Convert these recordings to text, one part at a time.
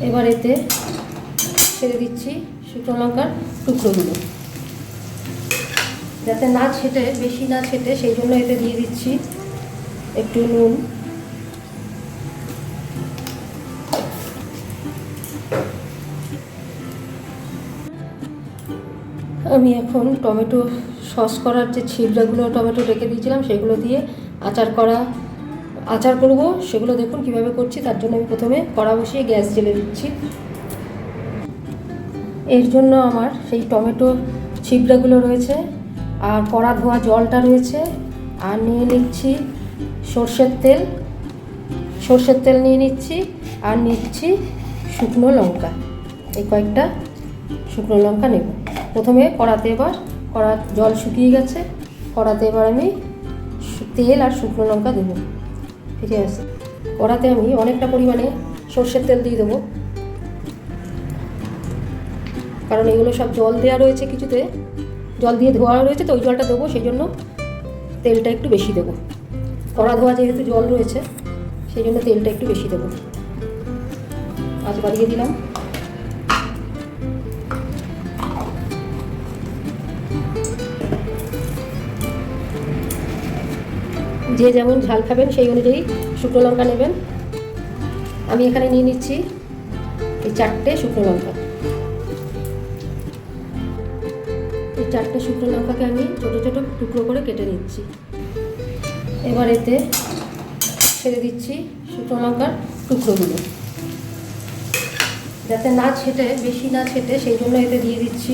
এবার এতে ছেড়ে দিচ্ছি শুকনো লঙ্কার টুকরোগুলো, যাতে না ছেটে, বেশি না ছেটে, সেই জন্য এতে দিয়ে দিচ্ছি একটু নুন। আমি এখন টমেটো সস করার যে ছিবড়াগুলো টমেটো রেখে দিয়েছিলাম সেগুলো দিয়ে আচার করব, সেগুলো দেখুন কিভাবে করছি। তার জন্য আমি প্রথমে কড়া বসিয়ে গ্যাস জ্বেলে দিচ্ছি। এর জন্য আমার সেই টমেটো ছিবড়াগুলো রয়েছে, আর কড়া ধোয়া জলটা রয়েছে, আর নিয়ে নিচ্ছি সর্ষের তেল নিয়ে নিচ্ছি, আর নিচ্ছি শুকনো লঙ্কা। এই কয়েকটা শুকনো লঙ্কা নেব। প্রথমে কড়াতে কড়ার জল শুকিয়ে গেছে, কড়াতে এবার আমি তেল আর শুকনো লঙ্কা দেবো। ফিরে আসি, কড়াতে আমি অনেকটা পরিমাণে সর্ষের তেল দিয়ে দেবো, কারণ এগুলো সব জল দেওয়া রয়েছে, কিছুতে জল দিয়ে ধোয়া রয়েছে, তো ওই জলটা দেবো, সেই জন্য তেলটা একটু বেশি দেবো। কড়া ধোয়া যেহেতু জল রয়েছে, সেই জন্য তেলটা একটু বেশি দেবো। আঁচ বাড়িয়ে দিলাম। যে যেমন ঝাল খাবেন সেই অনুযায়ী শুকনো লঙ্কা নেবেন। আমি এখানে নিয়ে নিচ্ছি এই 4টে শুকনো লঙ্কা। এই 4টে শুকনো লঙ্কাকে আমি ছোটো ছোটো টুকরো করে কেটে নিচ্ছি। এবার এতে ছেড়ে দিচ্ছি শুকনো লঙ্কার টুকরোগুলো, যাতে না ছেটে, বেশি না ছেটে, সেই জন্য এতে দিয়ে দিচ্ছি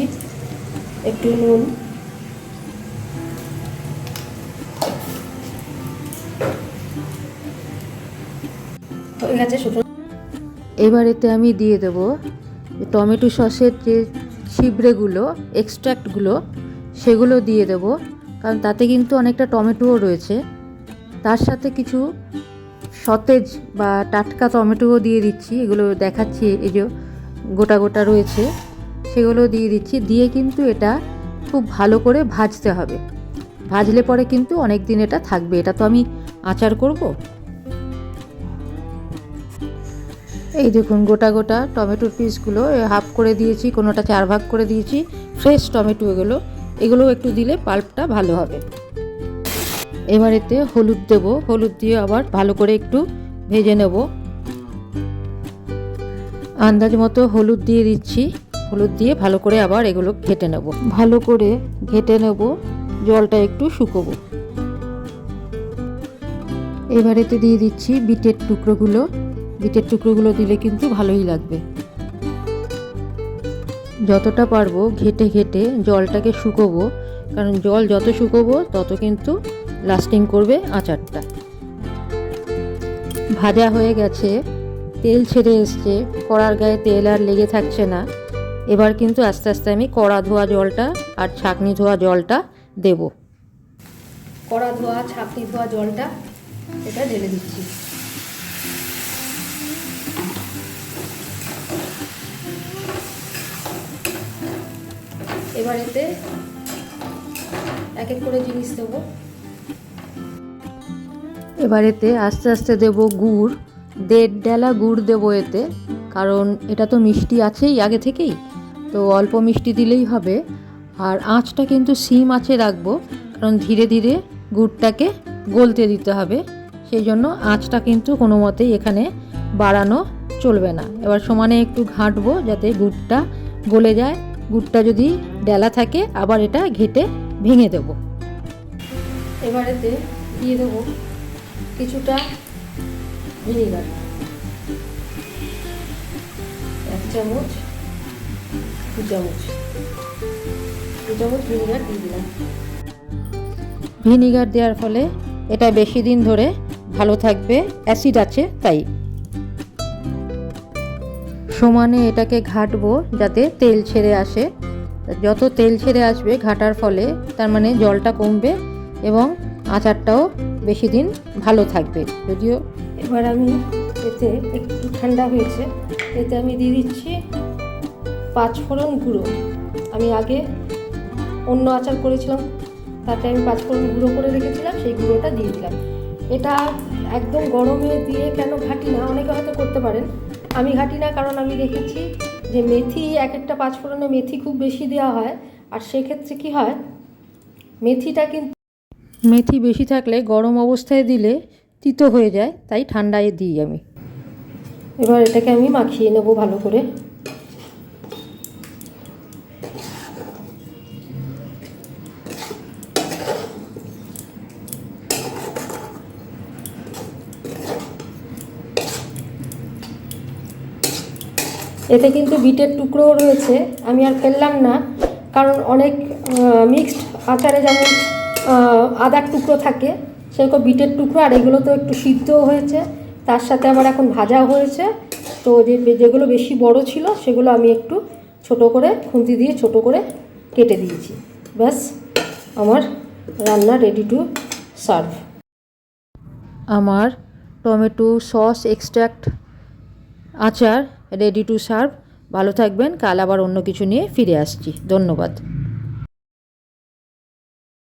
একটু নুন। হয়ে গেছে শুকনো। এবার এতে আমি দিয়ে দেব টমেটো সসের যে ছিবড়েগুলো, এক্সট্র্যাক্টগুলো, সেগুলো দিয়ে দেব, কারণ তাতে কিন্তু অনেকটা টমেটোও রয়েছে। তার সাথে কিছু সতেজ বা টাটকা টমেটোও দিয়ে দিচ্ছি, এগুলো দেখাচ্ছি, এই যে গোটা গোটা রয়েছে, সেগুলো দিয়ে দিচ্ছি। দিয়ে কিন্তু এটা খুব ভালো করে ভাজতে হবে, ভাজলে পরে কিন্তু অনেক দিন এটা থাকবে। এটা তো আমি আচার করব। এই দেখুন গোটা গোটা টমেটোর পিসগুলো হাফ করে দিয়েছি, কোনোটা 4 ভাগ করে দিয়েছি। ফ্রেশ টমেটো এগুলো একটু দিলে পাল্পটা ভালো হবে। এবার এতে হলুদ দেব, হলুদ দিয়ে আবার ভালো করে একটু ভেজে নেব। আন্দাজ মতো হলুদ দিয়ে দিচ্ছি, হলুদ দিয়ে ভালো করে আবার এগুলো ঘেটে নেব, ভালো করে ঘেটে নেব, জলটা একটু শুকোবো। এবার এতে দিয়ে দিচ্ছি বিটের টুকরোগুলো দিলে কিন্তু ভালোই লাগবে। যতটা পারবো ঘেটে ঘেটে জলটাকে শুকোবো, কারণ জল যত শুকোবো তত কিন্তু লাস্টিং করবে আচারটা। ভাজা হয়ে গেছে, তেল ছেড়ে এসছে, কড়ার গায়ে তেল আর লেগে থাকছে না। এবার কিন্তু আস্তে আস্তে আমি কড়া ধোয়া জলটা আর ছাঁকনি ধোয়া জলটা দেব। কড়া ধোয়া, ছাঁকনি ধোয়া জলটা এটা ঢেলে দিচ্ছি। এবার এতে এক এক করে জিনিস দেবো। এবার এতে আস্তে আস্তে দেব গুড়, 1.5 ডালা গুড় দেবো এতে, কারণ এটা তো মিষ্টি আছেই আগে থেকেই, তো অল্প মিষ্টি দিলেই হবে। আর আঁচটা কিন্তু সিম আঁচে রাখবো, কারণ ধীরে ধীরে গুড়টাকে গলতে দিতে হবে, সেই জন্য আঁচটা কিন্তু কোনো মতেই এখানে বাড়ানো চলবে না। এবার সমানে একটু ঘাঁটবো যাতে গুড়টা গলে যায়। গুড়টা যদি ডেলা থাকে আবার এটা ঘেটে ভেঙে দেব। এবার এতে দিয়ে দেবো কিছুটা ভিনিগার, 1 চামচ, 2 চামচ ভিনিগার দিয়ে দিলাম। ভিনিগার দেওয়ার ফলে এটা বেশি দিন ধরে ভালো থাকবে, অ্যাসিড আছে তাই। সমানে এটাকে ঘাঁটবো যাতে তেল ছেড়ে আসে। যত তেল ছেড়ে আসবে ঘাটার ফলে, তার মানে জলটা কমবে এবং আচারটাও বেশি দিন ভালো থাকবে। যদিও এবার আমি এতে একটু ঠান্ডা হয়েছে, এতে আমি দিয়ে দিচ্ছি 5 ফোড়ন গুঁড়ো। আমি আগে অন্য আচার করেছিলাম, তাতে আমি 5 ফোড়ন গুঁড়ো করে রেখেছিলাম, সেই গুঁড়োটা দিয়ে দিলাম। এটা একদম গরমে দিয়ে কেন ঘাঁটি না, অনেকে হয়তো করতে পারেন, আমি ঘাঁটি না, কারণ আমি দেখেছি যে মেথি এক একটা পাঁচফোড়নে মেথি খুব বেশি দেওয়া হয়, আর সেক্ষেত্রে কি হয় মেথিটা কিন্তু মেথি বেশি থাকলে গরম অবস্থায় দিলে তিতো হয়ে যায়, তাই ঠান্ডায় দিই আমি। এবার এটাকে আমি মাখিয়ে নেব ভালো করে। এতে কিন্তু বিটের টুকরোও রয়েছে, আমি আর ফেললাম না, কারণ অনেক মিক্সড আচারে যেমন আদার টুকরো থাকে, সেরকম বিটের টুকরো, আর এগুলো তো একটু সিদ্ধও হয়েছে, তার সাথে আবার এখন ভাজাও হয়েছে। তো যেগুলো বেশি বড় ছিল সেগুলো আমি একটু ছোট করে খুন্তি দিয়ে ছোট করে কেটে দিয়েছি। ব্যাস, আমার রান্না রেডি টু সার্ভ। আমার টমেটো সস এক্সট্রাক্ট আচার রেডি টু সার্ভ। ভালো থাকবেন, কাল আবার অন্য কিছু নিয়ে ফিরে আসছি। ধন্যবাদ।